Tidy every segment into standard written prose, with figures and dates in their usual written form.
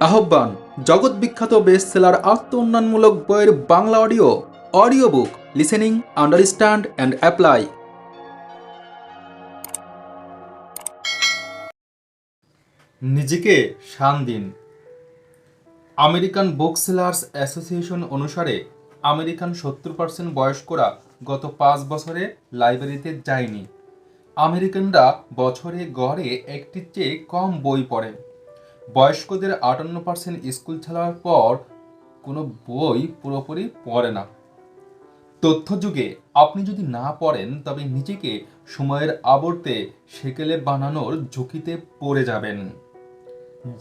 আহ্বান জগৎ বিখ্যাত বেস্ট সেলার আত্ম উন্নয়নমূলক বইয়ের Bangla audio book listening understand and apply. নিজেকে শান দিন। আমেরিকান বুক সেলার্স অ্যাসোসিয়েশন অনুসারে আমেরিকান 70% বয়স্করা গত 5 বছরে লাইব্রেরিতে যায়নি। আমেরিকানরা বছরে গড়ে একটির চেয়ে কম বই পড়ে। বয়স্কদের 58% স্কুল ছাড়ার পর কোনো বই পুরোপুরি পড়ে না। তথ্যযুগে আপনি যদি না পড়েন তবে নিজেকে সময়ের আবর্তে সেকেলে বানানোর ঝুঁকিতে পড়ে যাবেন।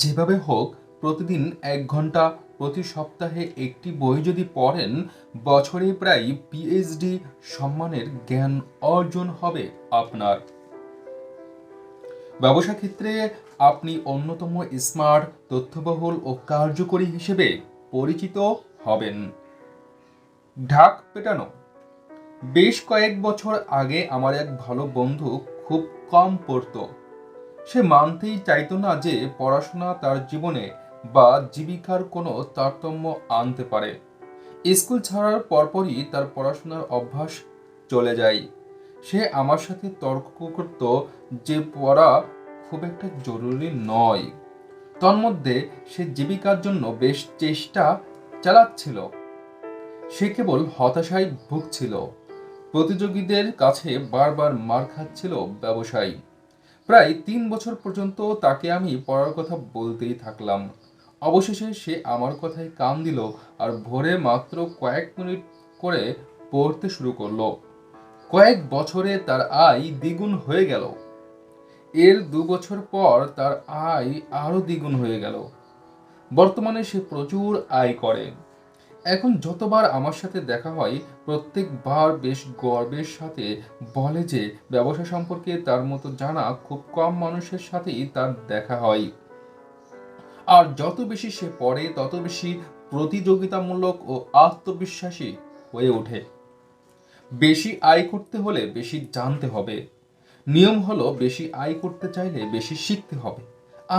যেভাবে হোক প্রতিদিন 1 ঘন্টা, প্রতি সপ্তাহে একটি বই যদি পড়েন, বছরে প্রায় পিএইচডি সম্মানের জ্ঞান অর্জন হবে আপনার। ব্যবসা ক্ষেত্রে আপনি অন্যতম স্মার্ট, তথ্যবহুল ও কার্যকরী হিসেবে পরিচিত হবেন। ঢাক পেটানো। বেশ কয়েক বছর আগে আমার এক ভালো বন্ধু খুব কম পড়তো। সে মানতেই চাইতো না যে পড়াশোনা তার জীবনে বা জীবিকার কোনো তারতম্য আনতে পারে। স্কুল ছাড়ার পরপরই তার পড়াশোনার অভ্যাস চলে যায়। সে আমার সাথে তর্ক করত যে পড়া খুব একটা জরুরি নয়। তন্মধ্যে সে জীবিকার জন্য বেশ চেষ্টা চালাচ্ছিল। সে কেবল হতাশায় ভুগছিল। প্রতিযোগীদের কাছে বারবার মার খাচ্ছিল ব্যবসায়ী। প্রায় 3 বছর পর্যন্ত তাকে আমি পড়ার কথা বলতেই থাকলাম। অবশেষে সে আমার কথায় কান দিল আর ভোরে মাত্র কয়েক মিনিট করে পড়তে শুরু করলো। কয়েক বছরে তার আয় দ্বিগুণ হয়ে গেল। এর 2 বছর পর তার আয় আরো দ্বিগুণ হয়ে গেল। বর্তমানে সে প্রচুর আয় করে। এখন যতবার আমার সাথে দেখা হয় প্রত্যেকবার বেশ গর্বের সাথে বলে যে ব্যবসা সম্পর্কে তার মতো জানা খুব কম মানুষের সাথেই তার দেখা হয়। আর যত বেশি সে পড়ে তত বেশি প্রতিযোগিতামূলক ও আত্মবিশ্বাসী হয়ে ওঠে। বেশি আয় করতে হলে বেশি জানতে হবে। নিয়ম হলো বেশি আয় করতে চাইলে বেশি শিখতে হবে।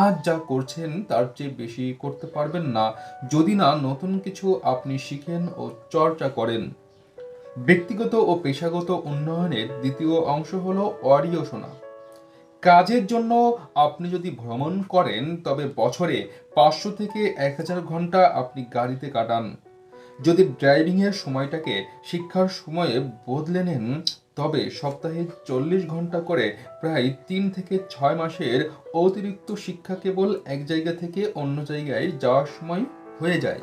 আজ যা করছেন তার চেয়ে বেশি করতে পারবেন না যদি না নতুন কিছু আপনি শিখেন ও চর্চা করেন। ব্যক্তিগত ও পেশাগত উন্নয়নের দ্বিতীয় অংশ হলো অডিও শোনা। কাজের জন্য আপনি যদি ভ্রমণ করেন তবে বছরে 500 থেকে 1000 ঘন্টা আপনি গাড়িতে কাটান। যদি ড্রাইভিংয়ের সময়টাকে শিক্ষার সময়ে বদলে নেন তবে সপ্তাহে 40 ঘন্টা করে প্রায় 3 থেকে 6 মাসের অতিরিক্ত শিক্ষা কেবল এক জায়গা থেকে অন্য জায়গায় যাওয়ার সময় হয়ে যায়।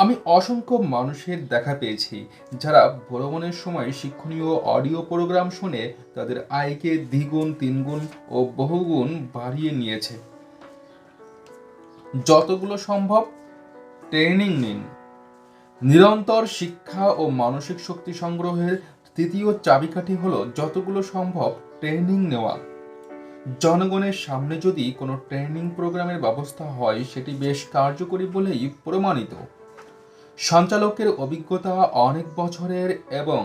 আমি অসংখ্য মানুষের দেখা পেয়েছি যারা ভ্রমণের সময় শিক্ষণীয় অডিও প্রোগ্রাম শুনে তাদের আয়কে দ্বিগুণ, তিনগুণ ও বহুগুণ বাড়িয়ে নিয়েছে। যতগুলো সম্ভব ট্রেনিং নিন। নিরন্তর শিক্ষা ও মানসিক শক্তি সংগ্রহের তৃতীয় চাবিকাঠি হলো যতগুলো সম্ভব ট্রেনিং নেওয়া। জনগণের সামনে যদি কোনো ট্রেনিং প্রোগ্রামের ব্যবস্থা হয় সেটি বেশ কার্যকরী বলেই প্রমাণিত। সঞ্চালকের অভিজ্ঞতা অনেক বছরের এবং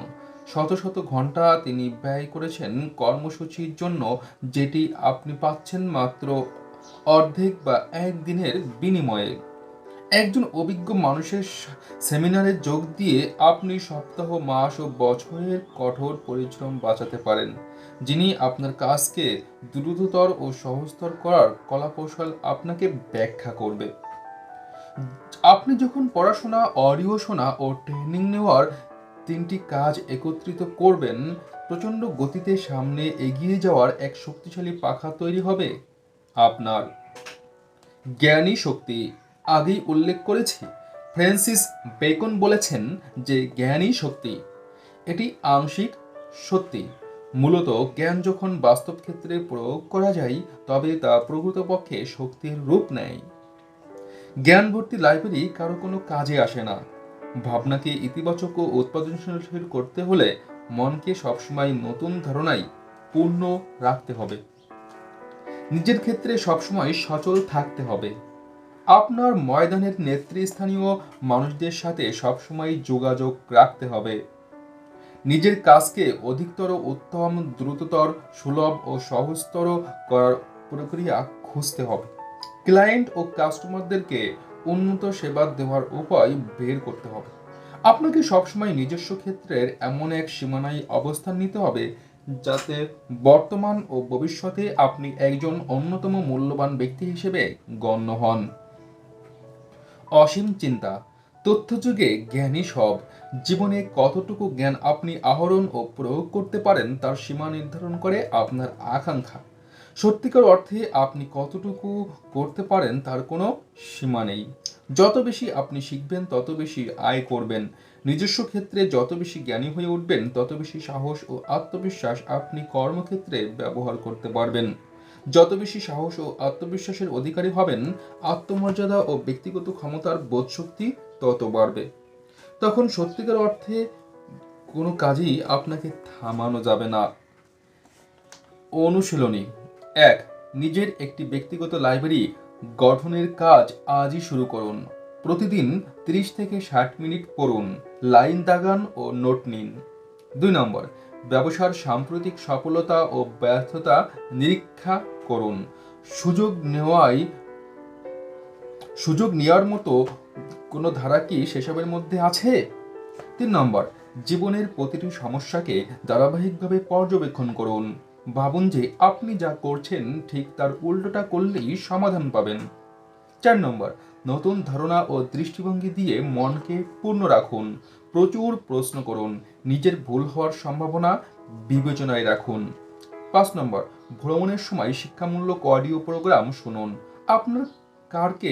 শত শত ঘন্টা তিনি ব্যয় করেছেন কর্মসূচির জন্য, যেটি আপনি পাচ্ছেন মাত্র অর্ধেক বা একদিনের বিনিময়ে। একজন অভিজ্ঞ মানুষের সেমিনারে যোগ দিয়ে আপনি সপ্তাহ, মাস ও বছরের কঠোর পরিশ্রম বাঁচাতে পারেন, যিনি আপনার কাজকে দ্রুততর ও সহজতর করার কলাকৌশল আপনাকে ব্যাখ্যা করবে। আপনি যখন পড়াশোনা, অডিও শোনা ও ট্রেনিং নেওয়ার 3টি কাজ একত্রিত করবেন, প্রচণ্ড গতিতে সামনে এগিয়ে যাওয়ার এক শক্তিশালী পাখা তৈরি হবে আপনার। জ্ঞানী শক্তি। আগেই উল্লেখ করেছি, ফ্রান্সিস বেকন বলেছেন যে জ্ঞানী শক্তি। এটি আংশিক সত্যি। মূলত জ্ঞান যখন বাস্তব ক্ষেত্রে প্রয়োগ করা যায় তবে তা প্রকৃতপক্ষে শক্তির রূপ নেয়। জ্ঞান ভর্তি লাইব্রেরি কারো কোনো কাজে আসে না। ভাবনাকে ইতিবাচক ও উৎপাদনশীল করতে হলে মনকে সবসময় নতুন ধারণায় পূর্ণ রাখতে হবে। নিজের ক্ষেত্রে সবসময় সচল থাকতে হবে। আপনার ময়দানের নেতৃস্থানীয় মানুষদের সাথে সবসময় যোগাযোগ রাখতে হবে। নিজের কাজকে অধিকতর উত্তম, দ্রুততর, সুলভ ও সহজতর করার প্রক্রিয়া খুঁজতে হবে। ক্লায়েন্ট ও কাস্টমারদেরকে উন্নত সেবা দেওয়ার উপায় বের করতে হবে। আপনাকে সবসময় নিজস্ব ক্ষেত্রের এমন এক সীমানায় অবস্থান নিতে হবে যাতে বর্তমান ও ভবিষ্যতে আপনি একজন অন্যতম মূল্যবান ব্যক্তি হিসেবে গণ্য হন। অসীম চিন্তা। তথ্যযুগে জ্ঞানী সব। জীবনে কতটুকু জ্ঞান আপনি আহরণ ও প্রয়োগ করতে পারেন তার সীমা নির্ধারণ করে আপনার আকাঙ্ক্ষা। সত্যিকার অর্থে আপনি কতটুকু করতে পারেন তার কোনো সীমা নেই। যত বেশি আপনি শিখবেন তত বেশি আয় করবেন। নিজস্ব ক্ষেত্রে যত বেশি জ্ঞানী হয়ে উঠবেন তত বেশি সাহস ও আত্মবিশ্বাস আপনি কর্মক্ষেত্রে ব্যবহার করতে পারবেন। যত বেশি সাহস ও আত্মবিশ্বাসের অধিকারী হবেন, আত্মমর্যাদা ও ব্যক্তিগত ক্ষমতার বোধশক্তি তত বাড়বে। তখন সত্যিকার অর্থে কোনো কাজই আপনাকে থামানো যাবে না। অনুশীলনী ১. নিজের একটি ব্যক্তিগত লাইব্রেরি গঠনের কাজ আজই শুরু করুন। প্রতিদিন ৩০ থেকে ৬০ মিনিট পড়ুন, লাইন দাগান ও নোট নিন। ২ নম্বর, ব্যবসার সাম্প্রতিক সফলতা ও ব্যর্থতা নিরীক্ষা করুন। সুযোগ নেওয়ার মতো কোনো ধারা কি সেসবের মধ্যে আছে? ৩ নম্বর, জীবনের প্রতিটি সমস্যাকে ধারাবাহিকভাবে পর্যবেক্ষণ করুন। ভাবুন যে আপনি যা করছেন ঠিক তার উল্টোটা করলেই সমাধান পাবেন। ৪ নম্বর, নতুন ধারণা ও দৃষ্টিভঙ্গি দিয়ে মনকে পূর্ণ রাখুন। প্রচুর প্রশ্ন করুন, নিজের ভুল হওয়ার সম্ভাবনা বিবেচনায় রাখুন। ৫ নম্বর, ভ্রমণের সময় শিক্ষামূলক অডিও প্রোগ্রাম শুনুন। আপনার কারকে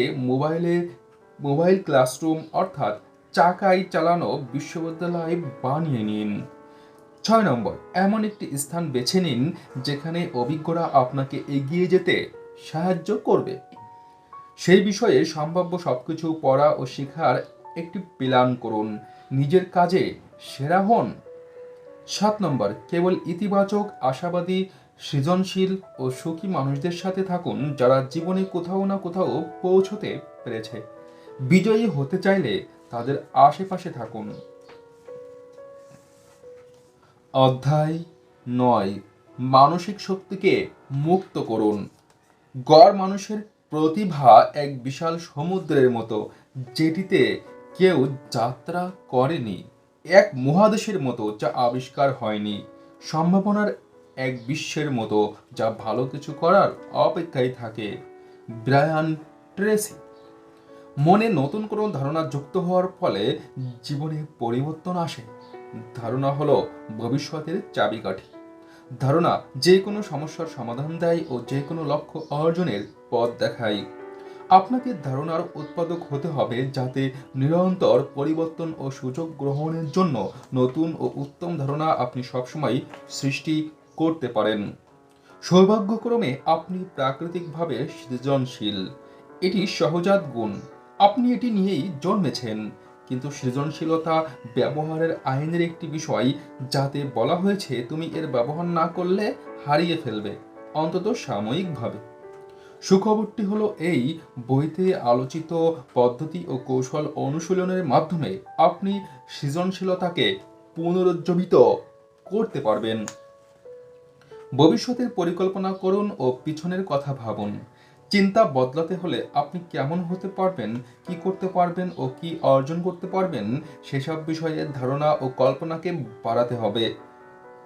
মোবাইল ক্লাসরুম অর্থাৎ চাকায় চালানো বিশ্ববিদ্যালয় বানিয়ে নিন। ৬ নম্বর, এমন একটি স্থান বেছে নিন যেখানে অভিজ্ঞরা আপনাকে এগিয়ে যেতে সাহায্য করবে। সেই বিষয়ে সম্ভাব্য সবকিছু পড়া ও শেখার একটি প্ল্যান করুন। নিজের কাজে সেরা হন। ৭ নম্বর, কেবল ইতিবাচক, আশাবাদী, সৃজনশীল ও সুখী মানুষদের সাথে থাকুন যারা জীবনে কোথাও না কোথাও পৌঁছতে পেরেছে। বিজয়ী হতে চাইলে তাদের আশেপাশে থাকুন। অধ্যায় ৯, মানসিক শক্তিকে মুক্ত করুন। গড় মানুষের প্রতিভা এক বিশাল সমুদ্রের মতো, যেটিতে কেউ যাত্রা করেনি, এক মহাদেশের মতো যা আবিষ্কার হয়নি, সম্ভাবনার এক বিশ্বের মতো যা ভালো কিছু করার অপেক্ষায় থাকে। Brian Tracy. মনে নতুন কোনো ধারণা যুক্ত হওয়ার ফলে জীবনে পরিবর্তন আসে। ধারণা হলো ভবিষ্যতের চাবিকাঠি। ধারণা যে কোনো সমস্যার সমাধান দেয় ও যে কোনো লক্ষ্য অর্জনের পথ দেখায়। আপনাকে ধারণার উৎপাদক হতে হবে যাতে নিরন্তর পরিবর্তন ও সুযোগ গ্রহণের জন্য নতুন ও উত্তম ধারণা আপনি সবসময় সৃষ্টি করতে পারেন। সৌভাগ্যক্রমে আপনি প্রাকৃতিকভাবে সৃজনশীল। এটি সহজাত গুণ। আপনি এটি নিয়েই জন্মেছেন। কিন্তু সৃজনশীলতা ব্যবহারের আইনের একটি বিষয়, যাতে বলা হয়েছে তুমি এর ব্যবহার না করলে হারিয়ে ফেলবে, অন্তত সাময়িকভাবে। সুখবরটি হলো এই, বইতে আলোচিত পদ্ধতি ও কৌশল অনুশীলনের মাধ্যমে আপনি সৃজনশীলতাকে পুনরুজ্জীবিত করতে পারবেন। ভবিষ্যতের পরিকল্পনা করুন ও পিছনের কথা ভাবুন। চিন্তা বদলাতে হলে আপনি কেমন হতে পারবেন, কি করতে পারবেন ও কি অর্জন করতে পারবেন সেসব বিষয়ে ধারণা ও কল্পনাকে বাড়াতে হবে।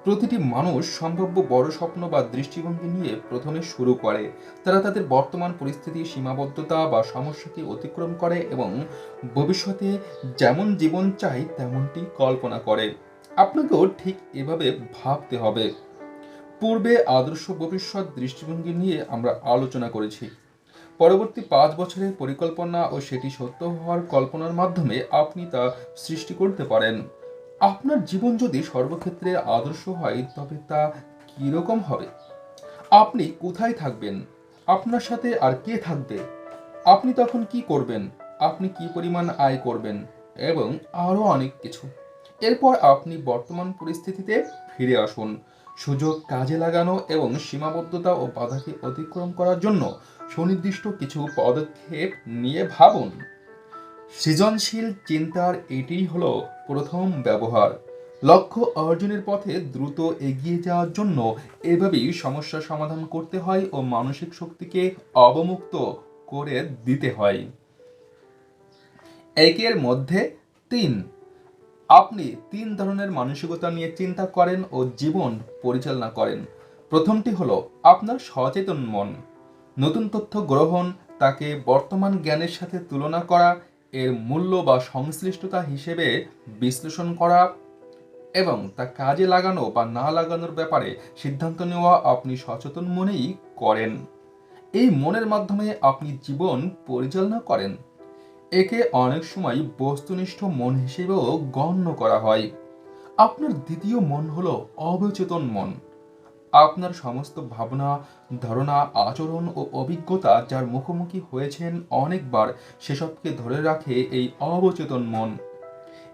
প্রতিটি মানুষ সম্ভাব্য বড় স্বপ্ন বা দৃষ্টিভঙ্গি নিয়ে প্রথমে শুরু করে। তারা তাদের বর্তমান পরিস্থিতির সীমাবদ্ধতা বা সমস্যাকে অতিক্রম করে এবং ভবিষ্যতে যেমন জীবন চায় তেমনটি কল্পনা করে। আপনাকেও ঠিক এভাবে ভাবতে হবে। পূর্বে আদর্শ ভবিষ্যৎ দৃষ্টিভঙ্গি নিয়ে আমরা আলোচনা করেছি। পরবর্তী 5 বছরের পরিকল্পনা ও সেটি সত্য হওয়ার কল্পনার মাধ্যমে আপনি তা সৃষ্টি করতে পারেন। আপনার জীবন যদি সর্বক্ষেত্রে আদর্শ হয় তবে তা কিরকম হবে? আপনি কোথায় থাকবেন? আপনার সাথে আর কে থাকবে? আপনি তখন কি করবেন? আপনি কি পরিমাণ আয় করবেন? এবং আরও অনেক কিছু। এরপর আপনি বর্তমান পরিস্থিতিতে ফিরে আসুন। সুযোগ কাজে লাগানো এবং সীমাবদ্ধতা ও বাধাকে অতিক্রম করার জন্য সুনির্দিষ্ট কিছু পদক্ষেপ নিয়ে ভাবুন। সৃজনশীল চিন্তার এটিই হলো প্রথম ব্যবহার। লক্ষ্য অর্জনের পথে দ্রুত এগিয়ে যাওয়ার জন্য এভাবেই সমস্যার সমাধান করতে হয় ও মানসিক শক্তিকে অবমুক্ত করে দিতে হয়। একের মধ্যে 3, আপনি 3 ধরনের মানসিকতা নিয়ে চিন্তা করেন ও জীবন পরিচালনা করেন। প্রথমটি হলো আপনার সচেতন মন। নতুন তথ্য গ্রহণ, তাকে বর্তমান জ্ঞানের সাথে তুলনা করা, এর মূল্য বা সংশ্লিষ্টতা হিসেবে বিশ্লেষণ করা এবং তা কাজে লাগানো বা না লাগানোর ব্যাপারে সিদ্ধান্ত নেওয়া আপনি সচেতন মনেই করেন। এই মনের মাধ্যমে আপনি জীবন পরিচালনা করেন। একে অনেক সময় বস্তুনিষ্ঠ মন হিসেবেও গণ্য করা হয়। আপনার দ্বিতীয় মন হলো অবচেতন মন। আপনার সমস্ত ভাবনা, ধারণা, আচরণ ও অভিজ্ঞতা যার মুখোমুখি হয়েছেন অনেকবার, সেসবকে ধরে রাখে এই অবচেতন মন।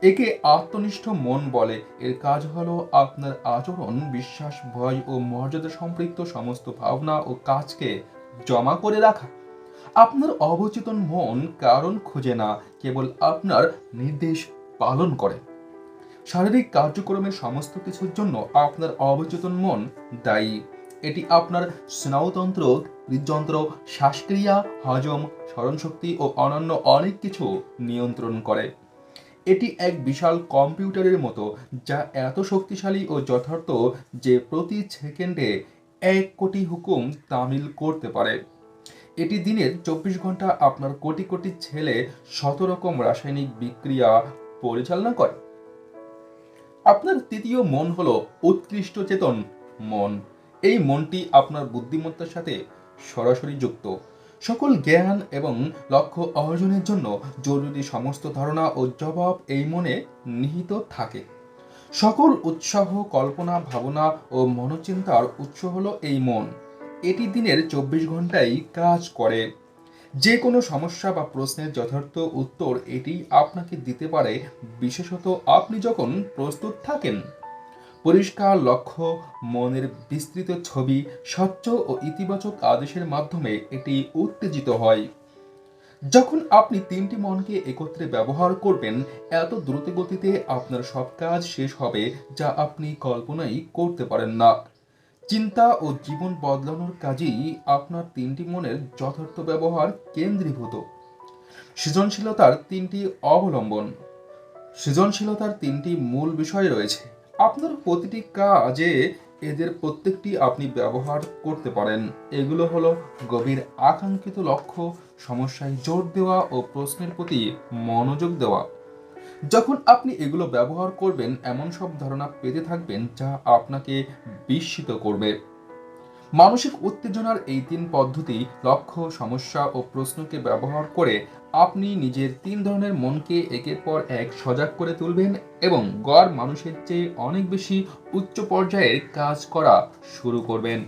একে আত্মনিষ্ঠ মন বলে। এর কাজ হলো আপনার আচরণ, বিশ্বাস, ভয় ও মর্যাদা সম্পৃক্ত সমস্ত ভাবনা ও কাজকে জমা করে রাখা। আপনার অবচেতন মন কারণ খুঁজে না, কেবল আপনার নির্দেশ পালন করে। শারীরিক কার্যক্রমের সমস্ত কিছুর জন্য আপনার অবচেতন মন দায়ী। এটি আপনার স্নায়ুতন্ত্র, হৃদযন্ত্র, শ্বাসক্রিয়া, হজম, স্মরণশক্তি ও অন্যান্য অনেক কিছু নিয়ন্ত্রণ করে। এটি এক বিশাল কম্পিউটারের মতো, যা এত শক্তিশালী ও যথার্থ যে প্রতি সেকেন্ডে 1 কোটি হুকুম তামিল করতে পারে। এটি দিনের 24 ঘন্টা আপনার কোটি কোটি ছেলে 100 রকম রাসায়নিক বিক্রিয়া পরিচালনা করে। আপনার তৃতীয় মন হলো উৎকৃষ্ট চেতন মন। এই মনটি আপনার বুদ্ধিমত্তার সাথে সরাসরি যুক্ত। সকল জ্ঞান এবং লক্ষ্য অর্জনের জন্য জরুরি সমস্ত ধারণা ও জবাব এই মনে নিহিত থাকে। সকল উৎসাহ, কল্পনা, ভাবনা ও মনোচিন্তার উৎস হলো এই মন। এটি দিনের 24 ঘন্টাই কাজ করে। যে কোনো সমস্যা বা প্রশ্নের যথার্থ উত্তর এটি আপনাকে দিতে পারে, বিশেষত আপনি যখন প্রস্তুত থাকেন। পরিষ্কার লক্ষ্য, মনের বিস্তৃত ছবি, স্বচ্ছ ও ইতিবাচক আদেশের মাধ্যমে এটি উত্তেজিত হয়। যখন আপনি 3টি মনকে একত্রে ব্যবহার করবেন, এত দ্রুত গতিতে আপনার সব কাজ শেষ হবে যা আপনি কল্পনাই করতে পারেন না। চিন্তা ও জীবন বদলানোর কাজেই আপনার 3টি মনের যথার্থ ব্যবহার কেন্দ্রীভূত। সৃজনশীলতার 3টি অবলম্বন। সৃজনশীলতার 3টি মূল বিষয় রয়েছে। আপনার প্রতিটি কাজে এদের প্রত্যেকটি আপনি ব্যবহার করতে পারেন। এগুলো হলো গভীর আকাঙ্ক্ষিত লক্ষ্য, সমস্যায় জোর দেওয়া ও প্রশ্নের প্রতি মনোযোগ দেওয়া। যখন আপনি এগুলো ব্যবহার করবেন, এমন সব ধারণা পেতে থাকবেন যা আপনাকে বিস্মিত করবে। মানসিক উত্তেজনার এই 3 পদ্ধতি, লক্ষ্য, সমস্যা ও প্রশ্নকে ব্যবহার করে আপনি নিজের 3 ধরনের মনকে একের পর এক সজাগ করে তুলবেন এবং গড় মানুষের চেয়ে অনেক বেশি উচ্চ পর্যায়ের কাজ করা শুরু করবেন।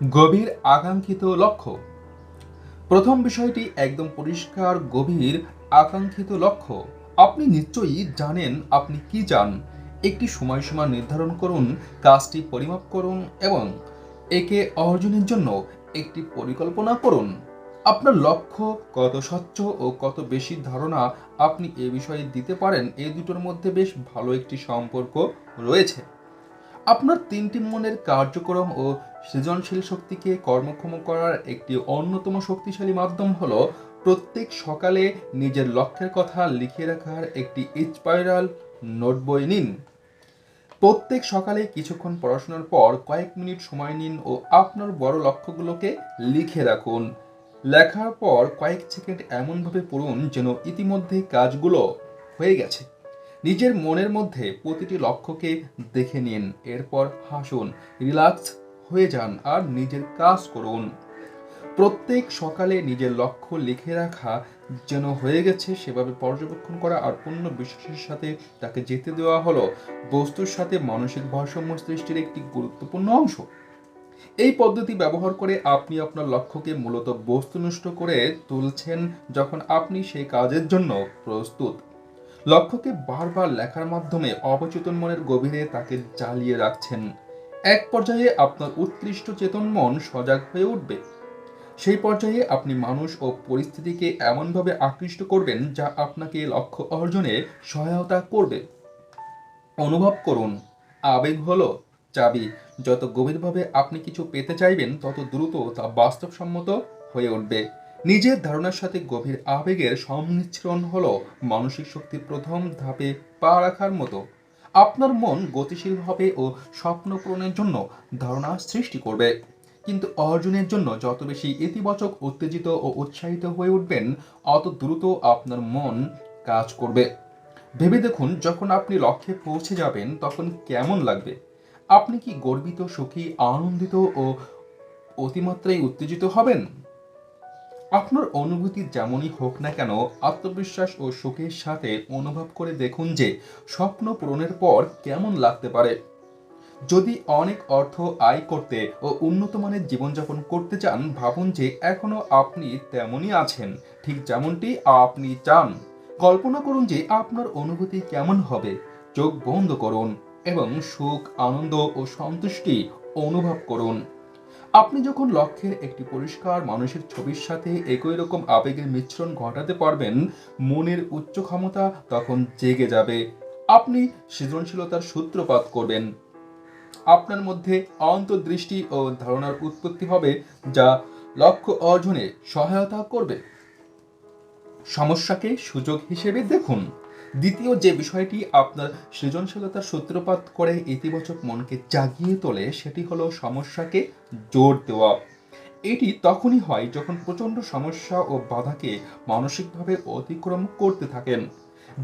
গভীর আকাঙ্ক্ষিত লক্ষ্য। প্রথম বিষয়টি একদম পরিষ্কার, গভীর আকাঙ্ক্ষিত লক্ষ্য। আপনি নিশ্চয়ই জানেন আপনি কি চান। একটি সময়সীমা নির্ধারণ করুন, কাজটি পরিমাপ করুন এবং একে অর্জনের জন্য একটি পরিকল্পনা করুন। আপনার লক্ষ্য কত স্বচ্ছ ও কত বেশি ধারণা আপনি এ বিষয়ে দিতে পারেন, এই দুটোর মধ্যে বেশ ভালো একটি সম্পর্ক রয়েছে। আপনার 3টি মনের কার্যক্রম ও সৃজনশীল শক্তিকে কর্মক্ষম করার একটি অন্যতম শক্তিশালী মাধ্যম হলো প্রত্যেক সকালে নিজের লক্ষ্যের কথা লিখে রাখার একটি স্পাইরাল নোটবই নিন। প্রত্যেক সকালে কিছুক্ষণ পড়াশোনার পর কয়েক মিনিট সময় নিন ও আপনার বড় লক্ষ্যগুলোকে লিখে রাখুন। লেখার পর কয়েক সেকেন্ড এমনভাবে পড়ুন যেন ইতিমধ্যে কাজগুলো হয়ে গেছে। নিজের মনের মধ্যে প্রতিটি লক্ষ্যকে দেখে নিন, এরপর হাসুন, রিল্যাক্স হয়ে যান আর নিজের কাজ করুন। প্রত্যেক সকালে নিজের লক্ষ্য লিখে রাখা যেন হয়ে গেছে সেভাবে পর্যবেক্ষণ করা আর পূর্ণ বিশ্বাসের সাথে তাকে যেতে দেওয়া হলো বস্তুর সাথে মানসিক ভারসাম্য সৃষ্টির একটি গুরুত্বপূর্ণ অংশ। এই পদ্ধতি ব্যবহার করে আপনি আপনার লক্ষ্যকে মূলত বস্তুনিষ্ঠ করে তুলছেন যখন আপনি সেই কাজের জন্য প্রস্তুত। লক্ষ্যকে বারবার লেখার মাধ্যমে অবচেতন মনের গভীরে তাকে জ্বালিয়ে রাখছেন। এক পর্যায়ে আপনার উৎকৃষ্ট চেতন মন সজাগ হয়ে উঠবে। সেই পর্যায়ে আপনি মানুষ ও পরিস্থিতিকে এমনভাবে আকৃষ্ট করবেন যা আপনাকে লক্ষ্য অর্জনে সহায়তা করবে। অনুভব করুন, আবেগ হলো চাবি। যত গভীরভাবে আপনি কিছু পেতে চাইবেন, তত দ্রুত তা বাস্তবসম্মত হয়ে উঠবে। নিজের ধারণার সাথে গভীর আবেগের সংমিশ্রণ হলো মানসিক শক্তির প্রথম ধাপে পা রাখার মতো। আপনার মন গতিশীল হবে ও স্বপ্ন পূরণের জন্য ধারণা সৃষ্টি করবে। কিন্তু অর্জনের জন্য যত বেশি ইতিবাচক, উত্তেজিত ও উৎসাহিত হয়ে উঠবেন, অত দ্রুত আপনার মন কাজ করবে। ভেবে দেখুন, যখন আপনি লক্ষ্যে পৌঁছে যাবেন তখন কেমন লাগবে? আপনি কি গর্বিত, সুখী, আনন্দিত ও অতিমাত্রায় উত্তেজিত হবেন? আপনার অনুভূতি যেমনই হোক না কেন, আত্মবিশ্বাস ও সুখের সাথে অনুভব করে দেখুন যে স্বপ্ন পূরণের পর কেমন লাগতে পারে। যদি অনেক অর্থ আয় করতে ও উন্নত মানের জীবনযাপন করতে চান, ভাবুন যে এখনো আপনি তেমনই আছেন, ঠিক যেমনটি আপনি চান। কল্পনা করুন যে আপনার অনুভূতি কেমন হবে। চোখ বন্ধ করুন এবং সুখ, আনন্দ ও সন্তুষ্টি অনুভব করুন। আপনি যখন লক্ষ্যের একটি পরিষ্কার মানুষের ছবির সাথে একই রকম আবেগের মিশ্রণ ঘটাতে পারবেন, মনের উচ্চ ক্ষমতা তখন জেগে যাবে। আপনি সৃজনশীলতার সূত্রপাত করবেন। আপনার মধ্যে অন্তর্দৃষ্টি ও ধারণার উৎপত্তি হবে, যা লক্ষ্য অর্জনে সহায়তা করবে। সমস্যাকে সুযোগ হিসেবে দেখুন। দ্বিতীয় যে বিষয়টি আপনার সৃজনশীলতার সূত্রপাত করে ইতিবাচক মনকে জাগিয়ে তোলে, সেটি হলো সমস্যাকে জোর দেওয়া। এটি তখনই হয় যখন প্রচণ্ড সমস্যা ও বাধাকে মানসিকভাবে অতিক্রম করতে থাকেন।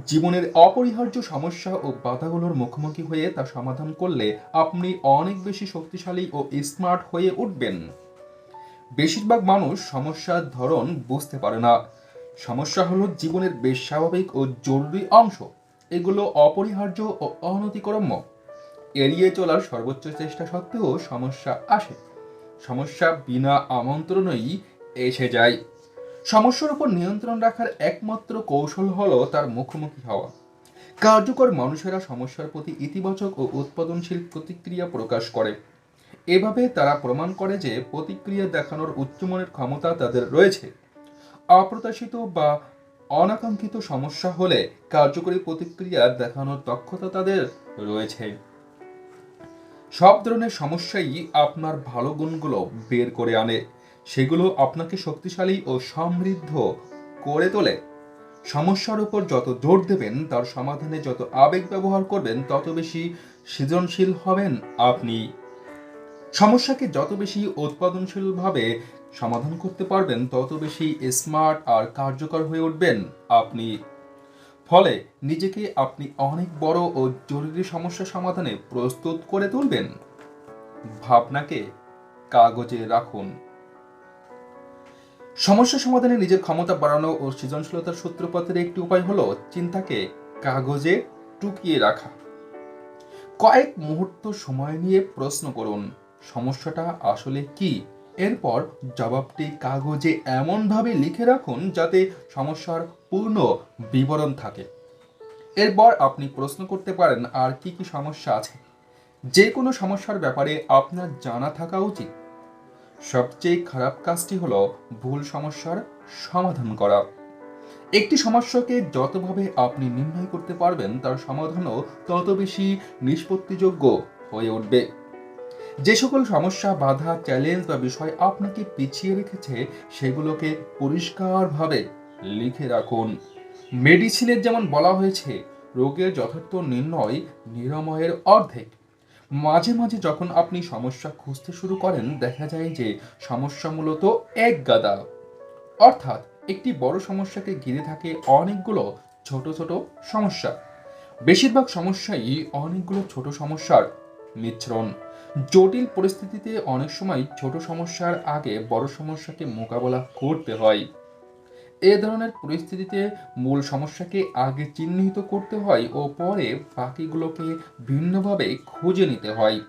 জীবনের অপরিহার্য সমস্যা ও বাধাগুলোর মুখোমুখি হয়ে তা সমাধান করলে আপনি অনেক বেশি শক্তিশালী ও স্মার্ট হয়ে উঠবেন। বেশিরভাগ মানুষ সমস্যার ধরন বুঝতে পারে না। সমস্যা হলো জীবনের বেশ স্বাভাবিক ও জরুরি অংশ। এগুলো অপরিহার্য ও অনতিক্রম্য। এড়িয়ে চলার সর্বোচ্চ চেষ্টা সত্ত্বেও সমস্যা আসে। সমস্যা বিনা আমন্ত্রণেই এসে যায়। সমস্যার উপর নিয়ন্ত্রণ রাখার একমাত্র কৌশল হলো তার মুখোমুখি হওয়া। কার্যকর মানুষেরা সমস্যার প্রতি ইতিবাচক ও উৎপাদনশীল প্রতিক্রিয়া প্রকাশ করে। এভাবে তারা প্রমাণ করে যে প্রতিক্রিয়া দেখানোর উচ্চমানের ক্ষমতা তাদের রয়েছে। অপ্রত্যাশিত বা অনাকাঙ্ক্ষিত সমস্যা হলে কার্যকরী প্রতিক্রিয়া দেখানোর দক্ষতা তাদের রয়েছে। সব ধরনের সমস্যাই আপনার ভালো গুণগুলো বের করে আনে। সেগুলো আপনাকে শক্তিশালী ও সমৃদ্ধ করে তোলে। সমস্যার উপর যত জোর দেবেন, তার সমাধানে যত আবেগ ব্যবহার করবেন, তত বেশি সৃজনশীল হবেন আপনি। সমস্যাকে যত বেশি উৎপাদনশীলভাবে সমাধান করতে পারবেন, তত বেশি স্মার্ট আর কার্যকর হয়ে উঠবেন আপনি। ফলে নিজেকে আপনি অনেক বড় ও জরুরি সমস্যা সমাধানে প্রস্তুত করে তুলবেন। ভাবনাকে কাগজে রাখুন। সমস্যা সমাধানে নিজের ক্ষমতা বাড়ানো ও সৃজনশীলতার সূত্রপাতের একটি উপায় হলো চিন্তাকে কাগজে টুকিয়ে রাখা। কয়েক মুহূর্ত সময় নিয়ে প্রশ্ন করুন, সমস্যাটা আসলে কি? এরপর জবাবটি কাগজে এমনভাবে লিখে রাখুন যাতে সমস্যার পূর্ণ বিবরণ থাকে। এরপর আপনি প্রশ্ন করতে পারেন, আর কি কি সমস্যা আছে? যে কোনো সমস্যার ব্যাপারে আপনার জানা থাকা উচিত। সবচেয়ে খারাপ কাজটি হলো ভুল সমস্যার সমাধান করা। একটি সমস্যাকে যতভাবে আপনি নির্ণয় করতে পারবেন, তার সমাধানও তত বেশি নিষ্পত্তিযোগ্য হয়ে উঠবে। যে সকল সমস্যা, বাধা, চ্যালেঞ্জ বা বিষয় আপনাকে পিছিয়ে রেখেছে, সেগুলোকে পরিষ্কারভাবে লিখে রাখুন। মেডিসিনের যেমন বলা হয়েছে, রোগের যথার্থ নির্ণয় নিরাময়ের অর্ধেক। মাঝে মাঝে যখন আপনি সমস্যা খুঁজতে শুরু করেন, দেখা যায় যে সমস্যা মূলত এক গাদা। অর্থাৎ একটি বড় সমস্যাকে ঘিরে থাকে অনেকগুলো ছোট ছোট সমস্যা। বেশিরভাগ সমস্যাই অনেকগুলো ছোট সমস্যার মিশ্রণ। জটিল পরিস্থিতিতে অনেক সময় ছোট সমস্যার আগে বড় সমস্যাকে মোকাবেলা করতে হয়। এ ধরনের পরিস্থিতিতে মূল সমস্যাকে আগে চিহ্নিত করতে হয় ও পরে বাকিগুলোকে ভিন্নভাবে খুঁজে নিতে হয়।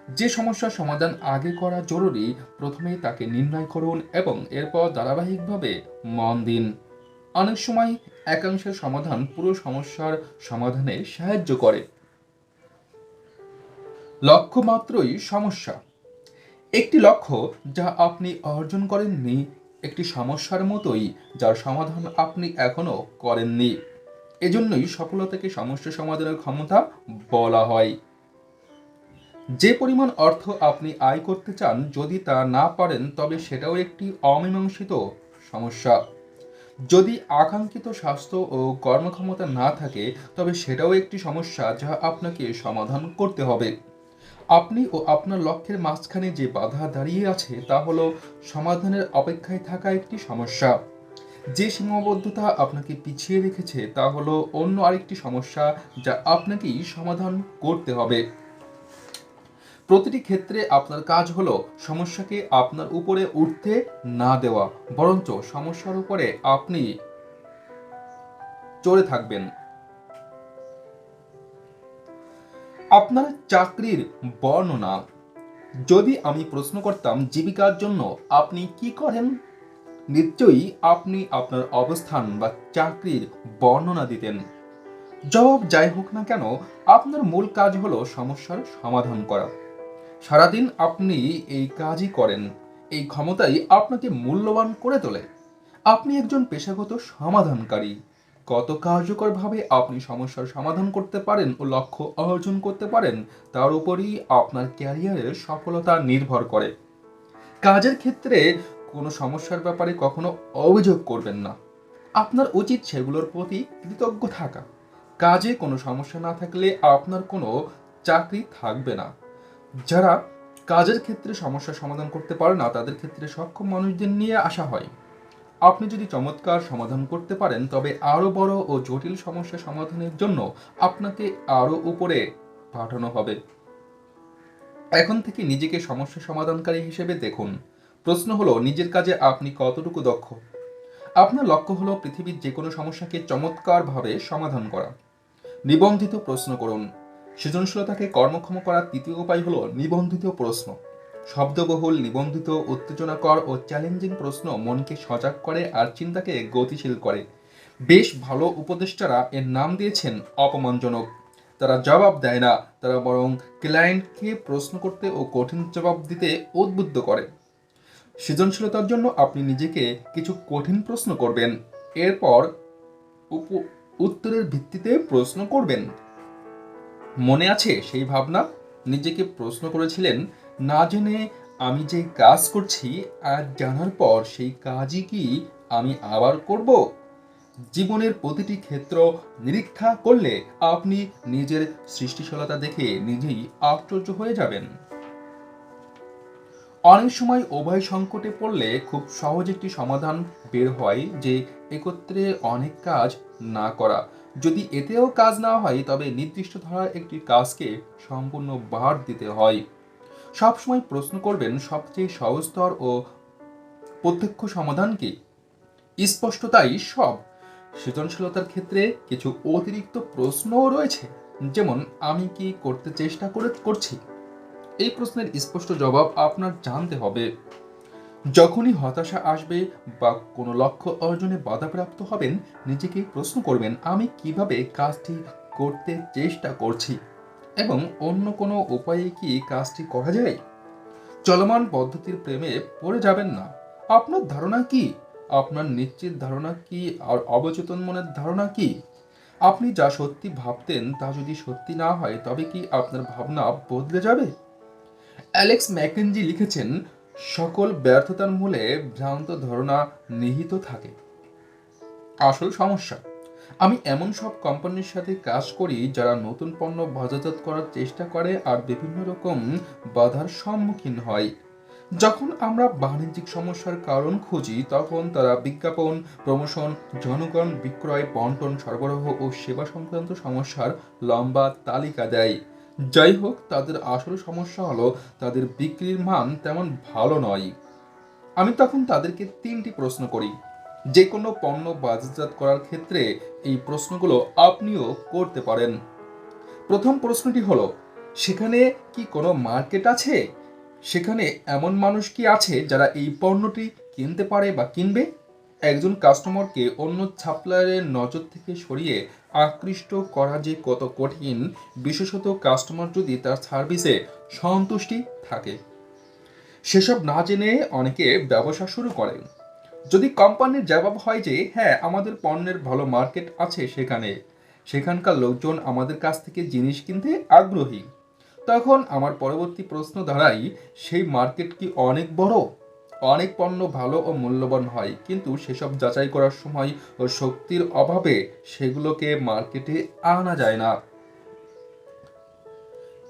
যে সমস্যার সমাধান আগে করা জরুরি, প্রথমেই তাকে নির্ণয় করুন এবং এরপর ধারাবাহিকভাবে মন দিন। অনেক সময় একাংশের সমাধান পুরো সমস্যার সমাধানে সাহায্য করে। লক্ষ্য মাত্রই সমস্যা। একটি লক্ষ্য যা আপনি অর্জন করেননি একটি সমস্যার মতোই, যার সমাধান আপনি এখনো করেননি। এজন্যই সফলতাকে সমস্যা সমাধানের ক্ষমতা বলা হয়। যে পরিমাণ অর্থ আপনি আয় করতে চান যদি তা না পারেন তবে সেটাও একটি অমীমাংসিত সমস্যা। যদি আকাঙ্ক্ষিত স্বাস্থ্য ও কর্মক্ষমতা না থাকে তবে সেটাও একটি সমস্যা যা আপনাকে সমাধান করতে হবে। আপনি ও আপনার লক্ষ্যের মাঝখানে যে বাধা দাঁড়িয়ে আছে তা হলো সমাধানের অপেক্ষায় থাকা একটি সমস্যা। যে সীমাবদ্ধতা আপনাকে পিছিয়ে রেখেছে তা হলো অন্য আরেকটি সমস্যা যা আপনাকেই সমাধান করতে হবে। প্রতিটি ক্ষেত্রে আপনার কাজ হলো সমস্যাকে আপনার উপরে উঠতে না দেওয়া, বরঞ্চ সমস্যার উপরে আপনি চড়ে থাকবেন। আপনার চাকরির বর্ণনা। যদি আমি প্রশ্ন করতাম জীবিকার জন্য আপনি কি করেন, নিশ্চয়ই আপনি আপনার অবস্থান বা চাকরির বর্ণনা দিতেন। জবাব যাই হোক না কেন, আপনার মূল কাজ হলো সমস্যার সমাধান করা। সারাদিন আপনি এই কাজই করেন। এই ক্ষমতাই আপনাকে মূল্যবান করে তোলে। আপনি একজন পেশাগত সমাধানকারী। কত কার্যকরভাবে আপনি সমস্যার সমাধান করতে পারেন ও লক্ষ্য অর্জন করতে পারেন তার উপরই আপনার ক্যারিয়ারের সফলতা নির্ভর করে। কাজের ক্ষেত্রে কোনো সমস্যার ব্যাপারে কখনো অভিযোগ করবেন না। আপনার উচিত সেগুলোর প্রতি কৃতজ্ঞ থাকা। কাজে কোনো সমস্যা না থাকলে আপনার কোনো চাকরি থাকবে না। যারা কাজের ক্ষেত্রে সমস্যার সমাধান করতে পারে না তাদের ক্ষেত্রে সক্ষম মানুষদের নিয়ে আসা হয়। আপনি যদি চমৎকার সমাধান করতে পারেন তবে আরো বড় ও জটিল সমস্যা সমাধানের জন্য আপনাকে আরো উপরে পাঠানো হবে। এখন থেকে নিজেকে সমস্যা সমাধানকারী হিসেবে দেখুন। প্রশ্ন হলো নিজের কাজে আপনি কতটুকু দক্ষ। আপনার লক্ষ্য হলো পৃথিবীর যে কোনো সমস্যাকে চমৎকারভাবে সমাধান করা। নিবন্ধিত প্রশ্ন করুন। সৃজনশীলতাকে কর্মক্ষম করার তৃতীয় উপায় হলো নিবন্ধিত প্রশ্ন। শব্দবহুল, নিবন্ধিত, উত্তেজনাকর ও চ্যালেঞ্জিং প্রশ্ন মনকে সজাগ করে আর চিন্তাকে গতিশীল করে। বেশ ভালো উপদেষ্টারা এর নাম দিয়েছেন অপমানজনক। তারা জবাব দেয় না, তারা বরং ক্লায়েন্টকে প্রশ্ন করতে ও কঠিন জবাব দিতে উদ্বুদ্ধ করে। সৃজনশীলতার জন্য আপনি নিজেকে কিছু কঠিন প্রশ্ন করবেন, এরপর উত্তরের ভিত্তিতে প্রশ্ন করবেন। মনে আছে সেই ভাবনা? নিজেকে প্রশ্ন করেছিলেন, না জেনে আমি যে কাজ করছি আর জানার পর সেই কাজই কি আমি আবার করব? জীবনের প্রতিটি ক্ষেত্র নিরীক্ষা করলে আপনি নিজের সৃষ্টিশীলতা দেখে নিজেই আশ্চর্য হয়ে যাবেন। অনেক সময় উভয় সংকটে পড়লে খুব সহজ একটি সমাধান বের হয় যে একত্রে অনেক কাজ না করা। যদি এতেও কাজ না হয় তবে নির্দিষ্ট ধারার একটি কাজকে সম্পূর্ণ ভার দিতে হয়। সবসময় প্রশ্ন করবেন সবচেয়ে সহজতর ও প্রত্যক্ষ সমাধান কি। স্পষ্টতাই সব। সৃজনশীলতার ক্ষেত্রে কিছু অতিরিক্ত প্রশ্নও রয়েছে, যেমন আমি কি করতে চেষ্টা করছি। এই প্রশ্নের স্পষ্ট জবাব আপনার জানতে হবে। যখনই হতাশা আসবে বা কোনো লক্ষ্য অর্জনে বাধাপ্রাপ্ত হবেন নিজেকে প্রশ্ন করবেন আমি কিভাবে কাজটি করতে চেষ্টা করছি এবং অন্য কোনো উপায়ে কি কাজটি করা যায়। চলমান পদ্ধতির প্রেমে পড়ে যাবেন না। আপনার ধারণা কি, আপনার নিশ্চিত ধারণা কি আর অবচেতন মনের ধারণা কি। আপনি যা সত্যি ভাবতেন তা যদি সত্যি না হয় তবে কি আপনার ভাবনা বদলে যাবে? অ্যালেক্স ম্যাকেনজি লিখেছেন, সকল ব্যর্থতার মূলে ভ্রান্ত ধারণা নিহিত থাকে। আসল সমস্যা, আমি এমন সব কোম্পানির সাথে কাজ করি যারা নতুন পণ্য বাজারজাত করার চেষ্টা করে আর বিভিন্ন রকম বাধার সম্মুখীন হয়। যখন আমরা বাণিজ্যিক সমস্যার কারণ খুঁজি তখন তারা বিজ্ঞাপন, প্রমোশন, জনগণ, বিক্রয়, বন্টন, সরবরাহ ও সেবা সংক্রান্ত সমস্যার লম্বা তালিকা দেয়। যাই হোক, তাদের আসল সমস্যা হলো তাদের বিক্রির মান তেমন ভালো নয়। আমি তখন তাদেরকে 3টি প্রশ্ন করি। যে কোনো পণ্য বাজারজাত করার ক্ষেত্রে এই প্রশ্নগুলো আপনিও করতে পারেন। প্রথম প্রশ্নটি হলো, সেখানে কি কোনো মার্কেট আছে? সেখানে এমন মানুষ কি আছে যারা এই পণ্যটি কিনতে পারে বা কিনবে? একজন কাস্টমারকে অন্য সাপ্লায়ারের নজর থেকে সরিয়ে আকৃষ্ট করা যে কত কঠিন, বিশেষত কাস্টমার যদি তার সার্ভিসে সন্তুষ্টি থাকে। সেসব না জেনে অনেকে ব্যবসা শুরু করেন। যদি কোম্পানির জবাব হয় যে হ্যাঁ আমাদের পণ্যের ভালো মার্কেট আছে, সেখানকার লোকজন আমাদের কাছ থেকে জিনিস কিনতে আগ্রহী, তখন আমার পরবর্তী প্রশ্ন দাঁড়ায়, সেই মার্কেট কি অনেক বড়? অনেক পণ্য ভালো ও মূল্যবান হয়, কিন্তু সেসব যাচাই করার সময় ও শক্তির অভাবে সেগুলোকে মার্কেটে আনা যায় না।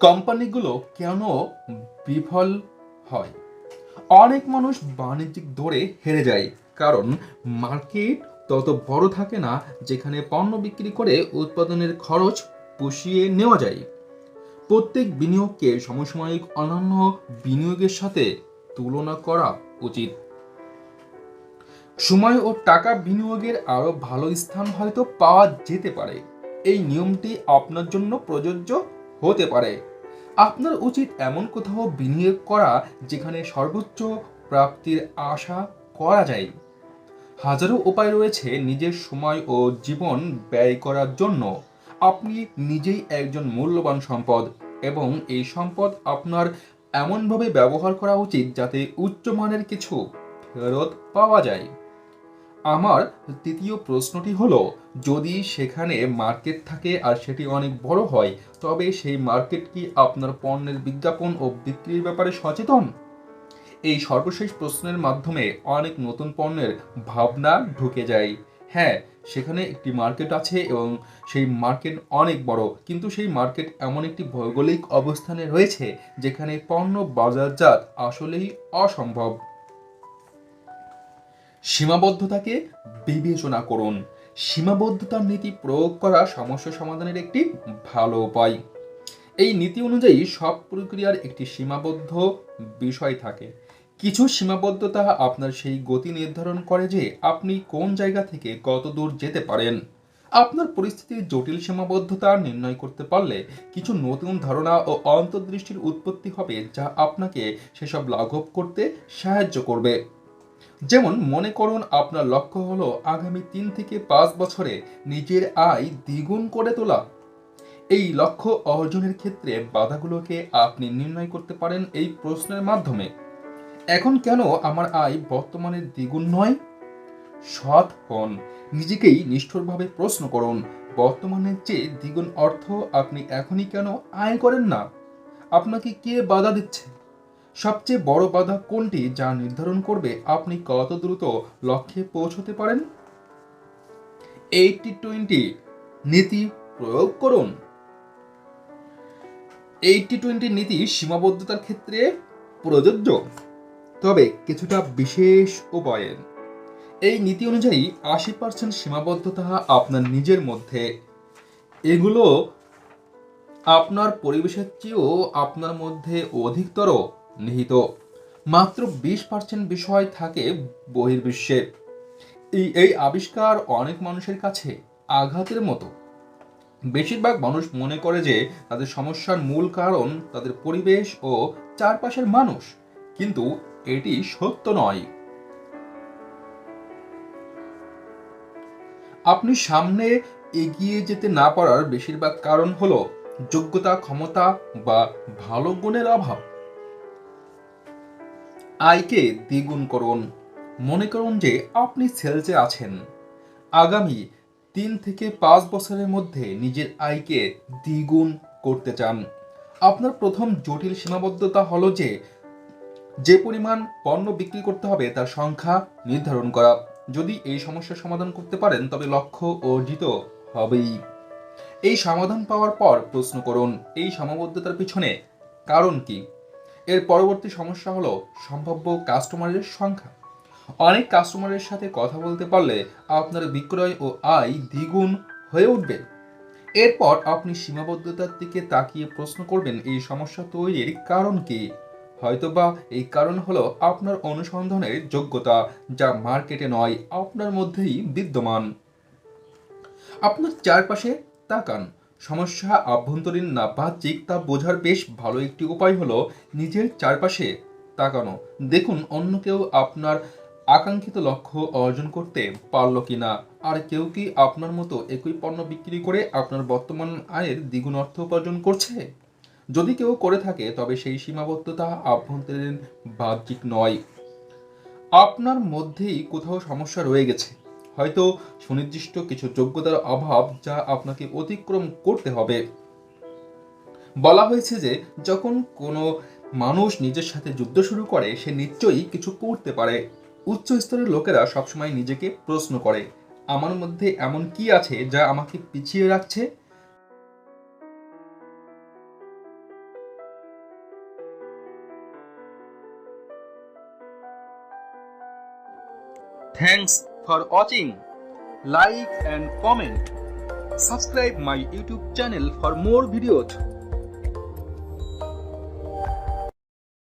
কোম্পানিগুলো কেন বিফল হয়? অনেক মানুষ বাণিজ্যিক দৌড়ে হেরে যায়, কারণ মার্কেট তত বড় থাকে না যেখানে পণ্য বিক্রি করে উৎপাদনের খরচ পুষিয়ে নেওয়া যায়। প্রত্যেক বিনিয়োগকে সমসাময়িক অন্যান্য বিনিয়োগের সাথে তুলনা করা উচিত। সময় ও টাকা বিনিয়োগের আরো ভালো স্থান হয়তো পাওয়া যেতে পারে। এই নিয়মটি আপনার জন্য প্রযোজ্য হতে পারে। আপনার উচিত এমন কোথাও বিনিয়োগ করা যেখানে সর্বোচ্চ প্রাপ্তির আশা করা যায়। হাজারো উপায় রয়েছে নিজের সময় ও জীবন ব্যয় করার জন্য। আপনি নিজেই একজন মূল্যবান সম্পদ, এবং এই সম্পদ আপনার এমনভাবে ব্যবহার করা উচিত যাতে উচ্চমানের কিছু ফেরত পাওয়া যায়। আমার তৃতীয় প্রশ্নটি হলো, যদি সেখানে মার্কেট থাকে আর সেটি অনেক বড় হয়, তবে সেই মার্কেট কি আপনার পণ্যের বিজ্ঞাপন ও বিক্রির ব্যাপারে সচেতন? এই সর্বশেষ প্রশ্নের মাধ্যমে অনেক নতুন পণ্যের ভাবনা ঢুকে যায়। হ্যাঁ, সেখানে একটি মার্কেট আছে এবং সেই মার্কেট অনেক বড়, কিন্তু সেই মার্কেট এমন একটি ভৌগোলিক অবস্থানে রয়েছে যেখানে পণ্য বাজারজাত আসলেই অসম্ভব। সীমাবদ্ধতাকে বিবেচনা করুন। সীমাবদ্ধতার নীতি প্রয়োগ করা সমস্যা সমাধানের একটি ভালো উপায়। এই নীতি অনুযায়ী সব প্রক্রিয়ার একটি সীমাবদ্ধ বিষয় থাকে। কিছু সীমাবদ্ধতা আপনার সেই গতি নির্ধারণ করে যে আপনি কোন জায়গা থেকে কত দূর যেতে পারেন। আপনার পরিস্থিতির জটিল সীমাবদ্ধতা নির্ণয় করতে পারলে কিছু নতুন ধারণা ও অন্তর্দৃষ্টির উৎপত্তি হবে, যা আপনাকে সেসব লাঘব করতে সাহায্য করবে। যেমন মনে করুন, আপনার লক্ষ্য হলো আগামী 3 থেকে 5 বছরে নিজের আয় দ্বিগুণ করে তোলা। এই লক্ষ্য অর্জনের ক্ষেত্রে বাধাগুলোকে আপনি নির্ণয় করতে পারেন এই প্রশ্নের মাধ্যমে: এখন কেন আমার আয় বর্তমানে দ্বিগুণ নয়? সৎ হন। নিজেকেই নিষ্ঠুরভাবে প্রশ্ন করুন, বর্তমানের চেয়ে দ্বিগুণ অর্থ আপনি এখনই কেন আয় করেন না? আপনাকে কে বাধা দিচ্ছে? সবচেয়ে বড় বাধা কোনটি, যা নির্ধারণ করবে আপনি কত দ্রুত লক্ষ্যে পৌঁছতে পারেন? 80-20 নীতি প্রয়োগ করুন। 80-20 নীতি সীমাবদ্ধতার ক্ষেত্রে প্রযোজ্য, তবে কিছুটা বিশেষ উপায়ে। এই নীতি অনুযায়ী 80% সীমাবদ্ধতা আপনার নিজের মধ্যে। এগুলো আপনার পরিবেশের চেয়েও আপনার মধ্যে অধিকতর নিহিত। মাত্র 20% বিষয় থাকে বহির্বিশ্বে। এই আবিষ্কার অনেক মানুষের কাছে আঘাতের মতো। বেশিরভাগ মানুষ মনে করে যে তাদের সমস্যার মূল কারণ তাদের পরিবেশ ও চারপাশের মানুষ, কিন্তু এটি সত্য নয়। আপনি সামনে এগিয়ে যেতে না পারার বেশিরভাগ কারণ হলো যোগ্যতা, ক্ষমতা বা ভালো গুণের অভাব। আয়কে দ্বিগুণ করুন। মনে করুন যে আপনি সেলসে আছেন। আগামী 3 থেকে 5 বছরের মধ্যে নিজের আয়কে দ্বিগুণ করতে চান। আপনার প্রথম জটিল সীমাবদ্ধতা হলো যে পরিমাণ পণ্য বিক্রি করতে হবে তার সংখ্যা নির্ধারণ করা। যদি এই সমস্যার সমাধান করতে পারেন, তবে লক্ষ্য অর্জিত হবেই। এই সমাধান পাওয়ার পর প্রশ্ন করুন, এই সীমাবদ্ধতার পিছনে কারণ কি? এর পরবর্তী সমস্যা হলো সম্ভাব্য কাস্টমারের সংখ্যা। অনেক কাস্টমারের সাথে কথা বলতে পারলে আপনার বিক্রয় ও আয় দ্বিগুণ হয়ে উঠবে। এরপর আপনি সীমাবদ্ধতার দিকে তাকিয়ে প্রশ্ন করবেন, এই সমস্যা তৈরির কারণ কি? হয়তোবা এই কারণ হলো আপনার অনুসন্ধানের যোগ্যতা, যা মার্কেটে নয়, আপনার মধ্যেই বিদ্যমান। আপনার চারপাশে তাকান। সমস্যা আভ্যন্তরীণ না বাহ্যিক তা বোঝার বেশ ভালো একটি উপায় হলো নিজের চারপাশে তাকানো। দেখুন অন্য কেউ আপনার আকাঙ্ক্ষিত লক্ষ্য অর্জন করতে পারল কিনা, আর কেউ কি আপনার মতো একই পণ্য বিক্রি করে আপনার বর্তমান আয়ের দ্বিগুণ অর্থ উপার্জন করছে। যদি কেউ করে থাকে, তবে সেই সীমাবদ্ধতা আভ্যন্তরীণ, বাহ্যিক নয়। আপনার মধ্যেই কোথাও সমস্যা রয়ে গেছে, হয়তো সুনির্দিষ্ট কিছু যোগ্যতার অভাব যা আপনাকে অতিক্রম করতে হবে। বলা হয়েছে যে যখন কোনো মানুষ নিজের সাথে যুদ্ধ শুরু করে সে নিশ্চয়ই কিছু করতে পারে। উচ্চ স্তরের লোকেরা সবসময় নিজেকে প্রশ্ন করে, আমার মধ্যে এমন কি আছে যা আমাকে পিছিয়ে রাখছে। Thanks for watching. Like and comment. Subscribe my YouTube channel for more videos.